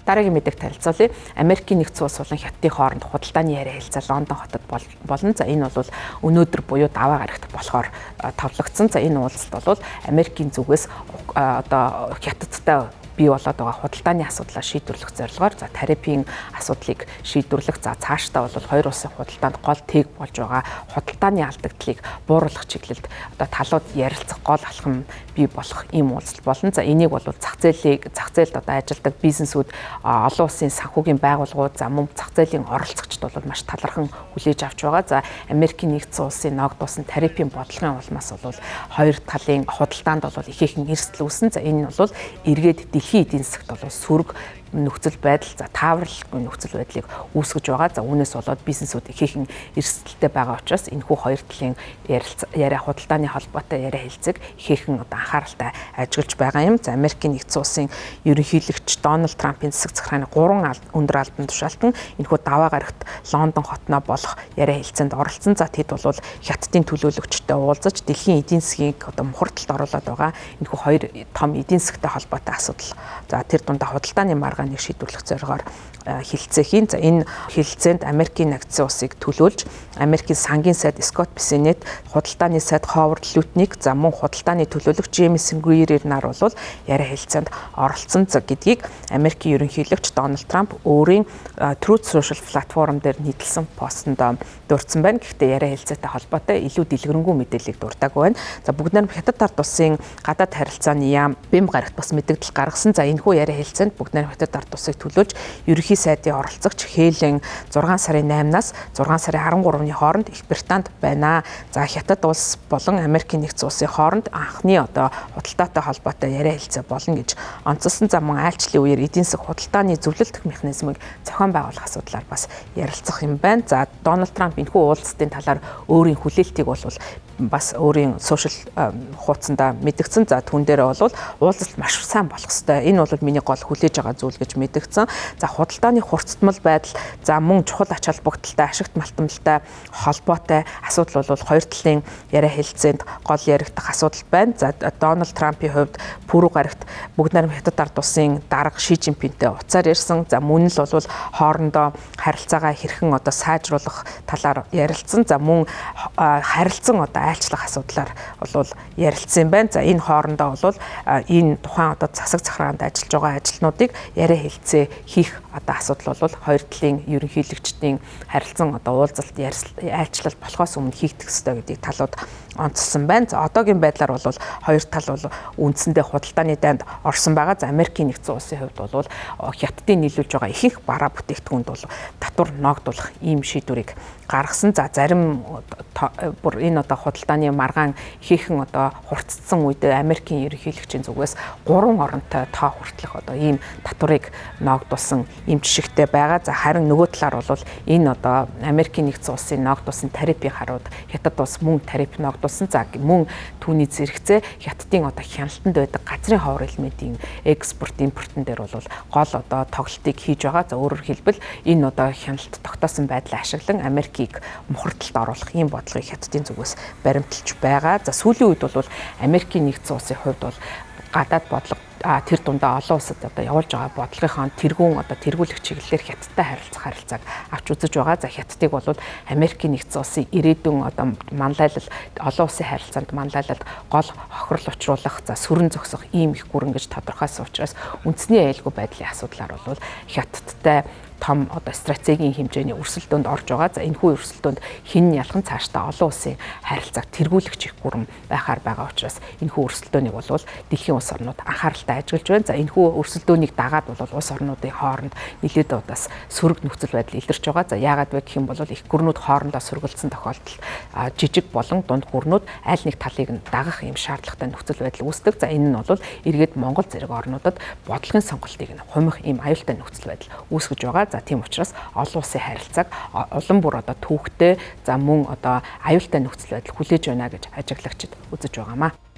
Дараагийн мэдээлэл танилцуулъя. Америкийн нэгдсэн улс болон Хятадын хооронд худалдааны яриа хэлцээ Лондон хотод болно. За энэ бол өнөөдөр буюу даваа гарагт болохоор товлогдсон. За энэ уулзалт бол Америкийн зүгээс одоо Хятадтай бий болоод байгаа худалдааны асуудлаа шийдвэрлэх зорилгоор за тарифын асуудлыг шийдвэрлэх за цаашдаа бол хоёр улсын худалдаанд гол тэг болж байгаа худалдааны алдагдлыг бууруулах чиглэлд одоо талууд ярилцах гол алхам бий болох ийм уулзалт болно. За энийг бол зах зээлд одоо ажилладаг бизнесүүд олон улсын санхүүгийн байгууллагууд за мөн зах зээлийн оролцогчд бол маш талархан хүлээж авч байгаа. За Америкийн нэгдсэн улсын ногдуулсан тарифын бодлогын улмаас бол хоёр талын худалдаанд бол ихээхэн эрсдэл үүсэн. За энэ бол эргээд дэлхийн эдийн засагт бол сөрөг нөхцөл байдал за тааварлахгүй нөхцөл байдлыг үүсгэж байгаа. За үүнээс болоод бизнесүүд ихээхэн эрсдэлтэй байгаа учраас энэхүү хоёр талын яриа худалдааны холбоотой яриа хэлцэг ихээхэн одоо анхааралтай ажиглаж байгаа юм. За Америкийн нэгдсэн улсын ерөнхийлөгч Дональд Трампын засаг захиргааны 3 өндөр албан тушаалтан энэхүү даваа гарагт Лондон хотноо болох яриа хэлцээнд оролцсон. За тэд бол Хятадын төлөөлөгчтэй уулзаж дэлхийн эдийн засгийг одоо мухардалд оруулаад байгаа энэхүү хоёр том эдийн засгтай холбоотой асуудал. За тэр дундаа худалдааны нэг шийдвэрлэх зорилгоор хилцээхийн. За энэ хилцээнд Америкийн нэгдсэн улсыг төлөөлж Америкийн сангийн сайд Скотт Бессенет, худалдааны сайд Ховард Лютник, за мөн худалдааны төлөөлөгч Джеймсон Грирер нар бол яриа хэлцээнд оролцсон гэдгийг Америкийн ерөнхийлөгч Дональд Трамп өөрийн Truth Social платформ дээр нийтлсэн постонд дурдсан байна. Гэхдээ яриа хэлцээтэй холбоотой илүү дэлгэрэнгүй мэдээллийг дуртаагүй байна. За бүгд найрамд Хятад ард улсын гадаад харилцааны яам бэм гарагт бас мэдээлэл гаргасан. За энэхүү яриа хэлцээнд бүгд найрамд Хятад ард улсыг төлөөлж ерөнхий сайдын оролцогч Хелен 6 сарын 8-наас 6 сарын 13-ны хооронд Их Британд байна. За Хятад улс болон Америкийн нэгдсэн улсын хооронд анхны одоо худалдаатай холбоотой яриа хэлцээ болно гэж онцлсон. За мөн айлчлалын үеэр эдийн засаг худалдааны зөвлөлдөх механизмыг зохион байгуулах асуудлаар бас ярилцах юм байна. За Дональд Трамп энэхүү уулзалтын талаар өөрийн хүлээлтийг бол бас өөрийн сошиал хуудасанда мэдгдсэн. За түүн дээр бол уулзалт маш сайн болох ёстой. Энэ бол миний гол хүлээж байгаа зүйл гэж мэдгдсэн. За худалдааны хурцтмал байдал, за мөн чухал ач холбогдолтой, ашигт малтамжтай холбоотой асуудал бол хоёр талын яриа хэлцээнд гол яригдах асуудал байна. За Дональд Трампын хувьд пүрэв гарагт бүгд найрамд Хятад ард улсын дарга Ши Жинпинтэй уцаар ярьсан. За мөн л бол хоорондоо харилцаагаа хэрхэн одоо сайжруулах талаар ярилцсан. За мөн харилцан одоо айлчлах асуудлаар бол ярилцсан байна. За энэ хоорондоо бол энэ тухайн одоо засаг захиргаанд ажиллаж байгаа ажилтнуудыг яриа хэлцээ хийх одоо асуудал бол хоёр талын ерөнхийлөгчдийн харилцан одоо уулзалт айлчлал болохоос өмнө хийгдэх ёстой гэдгийг талууд онцлсан байна. За одоогийн байдлаар бол хоёр тал бол үндсэндээ худалдааны дайнд орсон байгаа. За Америкийн нэгдсэн улсын хувьд бол Хятадын нийлүүлж байгаа ихэнх бараа бүтээгдэхүүнд бол татвар ногдуулах ийм шийдвэрийг гаргасан. За зарим бүр энэ одоо худалдааны маргаан ихээхэн одоо хурцсан үедээ Америкийн ерөнхийлөгчийн зүгээс 3 оронтой тоо хүртэлх одоо ийм татварыг ногдуулсан ийм жишгтэй байгаа. За харин нөгөө талаар бол энэ одоо Америкийн нэгдсэн улсын ногдуулсан тарифын харууд Хятад улс мөн тариф ногдуулсан. За мөн түүний зэрэгцээ Хятадын одоо хяналтанд байдаг газрын ховор элементийн экспорт импортын дээр бол гол одоо тоглолтыг хийж байгаа. За өөрөөр хэлбэл энэ одоо хяналт тогтоосон байдлаа ашиглан Америкийг мухардалд оруулах ийм бодлогыг Хятадын зүгээс баримталж байгаа. За сүүлийн үед бол Америкийн нэгдсэн улсын хувьд бол гадаад бодлого тэр дундаа олон улсад одоо явуулж байгаа бодлогынхаа тэргүүн одоо тэргүүлэх чиглэлээр Хятадтай харилцааг авч үзэж байгаа. За Хятадыг бол Америкийн нэгдсэн улсын ирээдүйн одоо манлайлал олон улсын харилцаанд манлайлалд гол хохирол учруулах за сүрэн зогсох ийм их гүрэн гэж тодорхойлсон учраас үндэсний аюулгүй байдлын асуудлаар бол Хятадтай том одоо стратегийн хэмжээний өрсөлдөөнд орж байгаа. За энэхүү өрсөлдөөнд хэн ялхан цаашдаа олон улсын харилцааг тэргүүлэх чих гүрэн байхаар байгаа учраас энэхүү өрсөлдөөнийг бол дэлхийн улс орнууд анхааралтай ажиглаж байна. За энэхүү өрсөлдөөнийг дагаад бол улс орнуудын хооронд нэлээд удаас сөрөг нөхцөл байдал илэрч байгаа. За яагаад вэ гэх юм бол их гүрнүүд хоорондоо сөргөлдсөн тохиолдолд жижиг болон дунд гүрнүүд аль нэг талыг нь дагах юм шаардлагатай нөхцөл байдал үүсдэг. За энэ нь бол эргээд Монгол зэрэг орнуудад бодлогын сонголтыг нь хумих ийм аюултай нөхцөл байдал үүсгэж байгаа. За тийм учраас олон улсын харилцааг улам бүр одоо түүхтэй за мөн одоо аюултай нөхцөл байдал хүлээж байна гэж ажиглагчид үзэж байгаамаа.